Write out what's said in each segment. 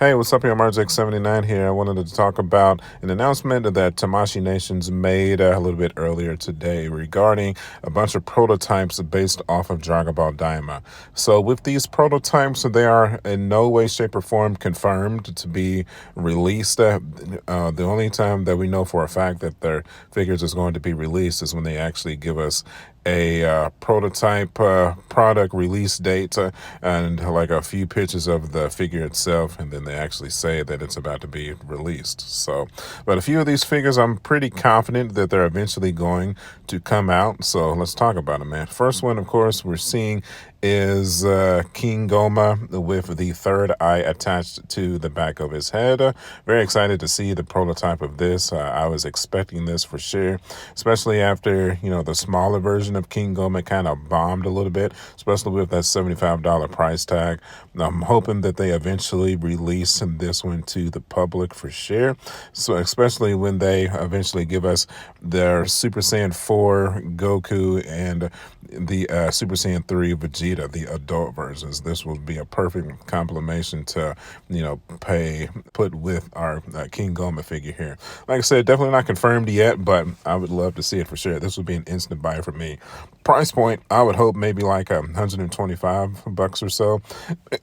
Hey, what's up here? Marjek79 here. I wanted to talk about an announcement that Tamashi Nations made a little bit earlier today regarding a bunch of prototypes based off of Dragon Ball Daima. So with these prototypes, they are in no way, shape, or form confirmed to be released. The only time that we know for a fact that their figures is going to be released is when they actually give us a prototype product release date and like a few pictures of the figure itself, and then they actually say that it's about to be released. So, but a few of these figures I'm pretty confident that they're eventually going to come out. So let's talk about it, man. First one, of course, we're seeing is King Gohma with the third eye attached to the back of his head. Very excited to see the prototype of this. I was expecting this for sure, especially after, the smaller version of King Gohma kind of bombed a little bit, especially with that $75 price tag. I'm hoping that they eventually release this one to the public for sure. So especially when they eventually give us their Super Saiyan 4 Goku and the Super Saiyan 3 Vegeta, the adult versions. This will be a perfect complementation to, put with our King Gohma figure here. Like I said, definitely not confirmed yet, but I would love to see it for sure. This would be an instant buy for me. Price point, I would hope maybe like $125 or so.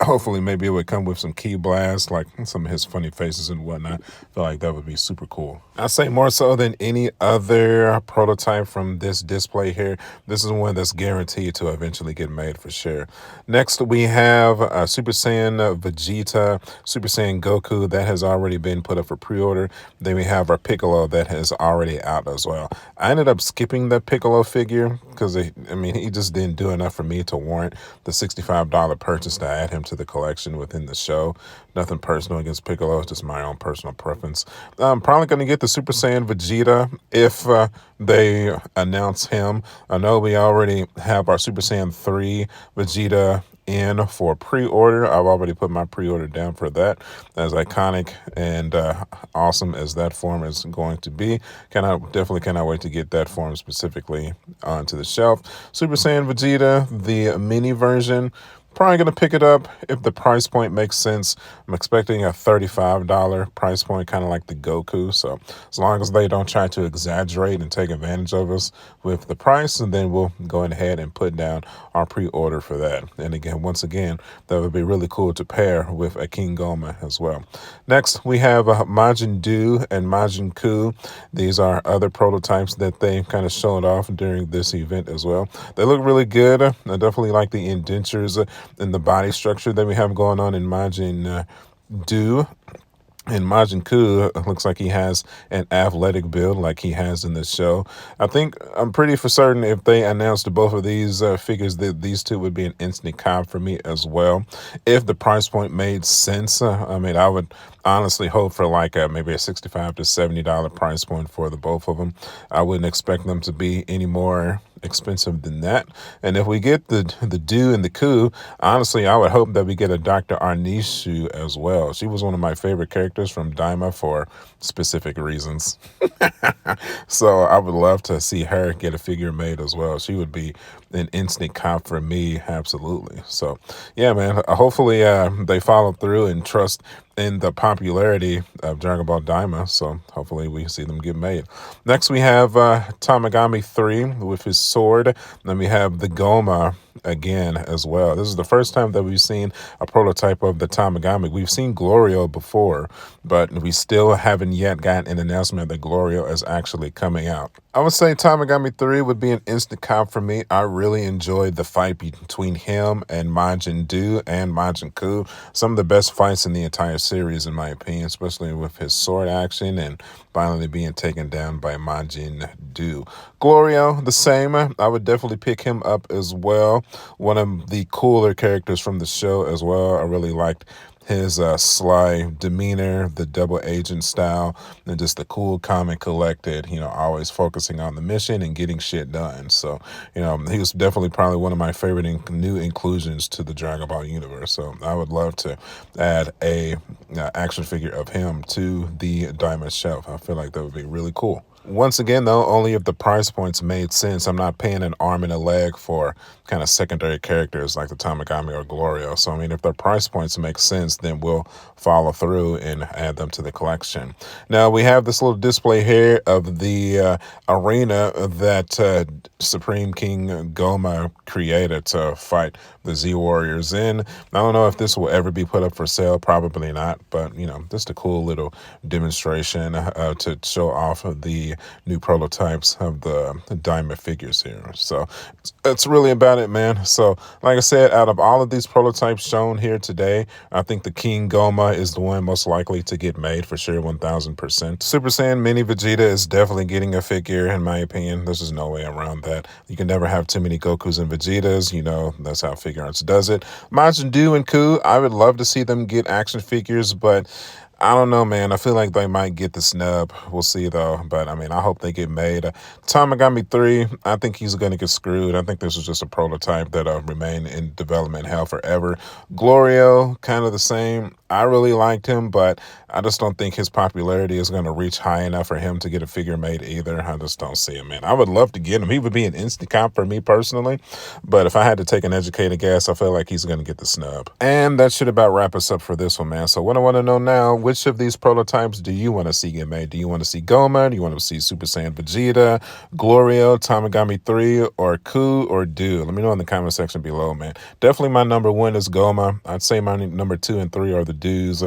Hopefully, maybe it would come with some key blasts, like some of his funny faces and whatnot. I feel like that would be super cool. I say more so than any other prototype from this display here. This is one that's guaranteed to eventually get made for sure. Next, we have Super Saiyan Vegeta, Super Saiyan Goku that has already been put up for pre-order. Then we have our Piccolo that is already out as well. I ended up skipping the Piccolo figure because he just didn't do enough for me to warrant the $65 purchase to add him to the collection within the show. Nothing personal against Piccolo, it's just my own personal preference. I'm probably going to get the Super Saiyan Vegeta if they announce him. I know we already have our Super Saiyan 3 Vegeta in for pre-order. I've already put my pre-order down for that. As iconic and awesome as that form is going to be, definitely cannot wait to get that form specifically onto the shelf. Super Saiyan Vegeta, the mini version, probably going to pick it up if the price point makes sense. I'm expecting a $35 price point, kind of like the Goku. So as long as they don't try to exaggerate and take advantage of us with the price, and then we'll go ahead and put down our pre-order for that. And again, once again, that would be really cool to pair with a King Gohma as well. Next, we have Majin and Majin Ku. These are other prototypes that they kind of showed off during this event as well. They look really good. I definitely like the indentures and the body structure that we have going on in Majin and Majin Ku looks like he has an athletic build like he has in this show. I'm pretty for certain if they announced both of these figures that these two would be an instant cop for me as well. If the price point made sense, I would honestly hope for like maybe a $65 to $70 price point for the both of them. I wouldn't expect them to be any more expensive than that. And if we get the Do and the Ku, honestly, I would hope that we get a Dr. Arnishu as well. She was one of my favorite characters from Daima for specific reasons. So I would love to see her get a figure made as well. She would be an instant cop for me, absolutely. So yeah, man, hopefully they follow through and trust in the popularity of Dragon Ball Daima, so hopefully we see them get made. Next, we have Tagami 3 with his sword. Then we have the Gohma again as well. This is the first time that we've seen a prototype of the Tagami. We've seen Glorio before, but we still haven't yet gotten an announcement that Glorio is actually coming out. I would say Tagami 3 would be an instant cop for me. I really enjoyed the fight between him and Majin and Majin Ku. Some of the best fights in the entire series, in my opinion, especially with his sword action and finally being taken down by Majin. Glorio, the same. I would definitely pick him up as well. One of the cooler characters from the show as well. I really liked his sly demeanor, the double agent style, and just the cool, calm, and collected, always focusing on the mission and getting shit done. So, he was definitely probably one of my favorite new inclusions to the Dragon Ball universe. So I would love to add a action figure of him to the Daima shelf. I feel like that would be really cool. Once again, though, only if the price points made sense. I'm not paying an arm and a leg for kind of secondary characters like the Tagami or Glorio. So, I mean, if the price points make sense, then we'll follow through and add them to the collection. Now, we have this little display here of the arena that Supreme King Gohma created to fight the Z Warriors in. I don't know if this will ever be put up for sale. Probably not. But, you know, just a cool little demonstration to show off of the new prototypes of the Daima figures here. So that's really about it, man. So like I said, out of all of these prototypes shown here today, I think the King Gohma is the one most likely to get made for sure, 1000%. Super Saiyan Mini Vegeta is definitely getting a figure, in my opinion. There's just no way around that. You can never have too many Gokus and Vegetas. You know, that's how Figuarts does it. Majin and Ku, I would love to see them get action figures, but I don't know, man. I feel like they might get the snub. We'll see, though. But, I mean, I hope they get made. Tagami 3, I think he's going to get screwed. I think this is just a prototype that'll remain in development hell forever. Glorio, kind of the same. I really liked him, but I just don't think his popularity is going to reach high enough for him to get a figure made either. I just don't see him, man. I would love to get him. He would be an instant comp for me personally. But if I had to take an educated guess, I feel like he's going to get the snub. And that should about wrap us up for this one, man. So what I want to know now, which of these prototypes do you want to see get made? Do you want to see Gohma? Do you want to see Super Saiyan Vegeta, Glorio, Tagami 3, or Ku, or Do? Let me know in the comment section below, man. Definitely my number 1 is Gohma. I'd say my number 2 and 3 are the Do's.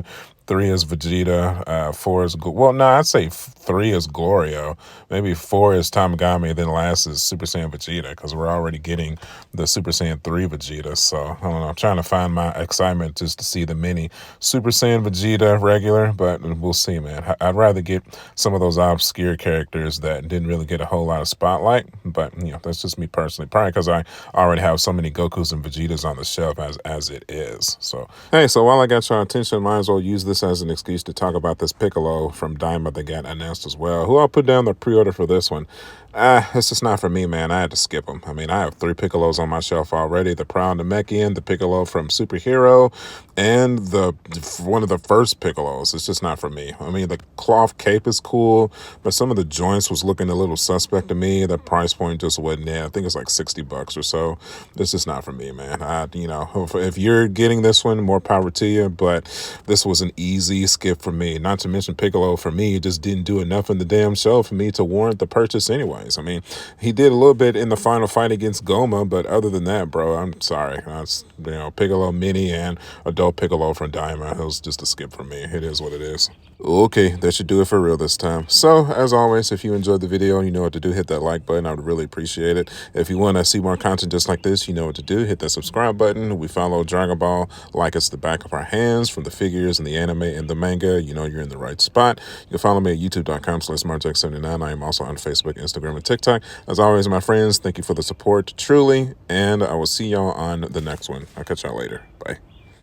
3 is Vegeta, 4 is, well, no, I'd say 3 is Glorio, maybe 4 is Tagami, then last is Super Saiyan Vegeta, because we're already getting the Super Saiyan 3 Vegeta, so, I don't know, I'm trying to find my excitement just to see the mini Super Saiyan Vegeta regular, but we'll see, man. I'd rather get some of those obscure characters that didn't really get a whole lot of spotlight, but, you know, that's just me personally, probably because I already have so many Gokus and Vegetas on the shelf as it is, so, hey, so while I got your attention, might as well use this as an excuse to talk about this Piccolo from Daima that got announced as well, who I'll put down the pre-order for this one. It's just not for me, man. I had to skip them. I mean, I have 3 Piccolos on my shelf already. The Proud Namekian, the Piccolo from Superhero, and one of the first Piccolos. It's just not for me. I mean, the cloth cape is cool, but some of the joints was looking a little suspect to me. The price point just wasn't there. I think it's like $60 or so. It's just not for me, man. You know, if you're getting this one, more power to you, but this was an easy skip for me. Not to mention Piccolo, for me, just didn't do enough in the damn show for me to warrant the purchase anyways. I mean, he did a little bit in the final fight against Gohma, but other than that, bro, I'm sorry. That's, you know, Piccolo Mini and Adult Piccolo from Daima. It was just a skip for me. It is what it is. Okay, that should do it for real this time. So, as always, if you enjoyed the video, you know what to do. Hit that like button. I would really appreciate it. If you want to see more content just like this, you know what to do. Hit that subscribe button. We follow Dragon Ball like it's the back of our hands, from the figures and the anime and the manga. You know you're in the right spot. You can follow me at youtube.com/SmartJack79. I am also on Facebook, Instagram, and TikTok. As always, my friends, thank you for the support, truly, and I will see y'all on the next one. I'll catch y'all later. Bye.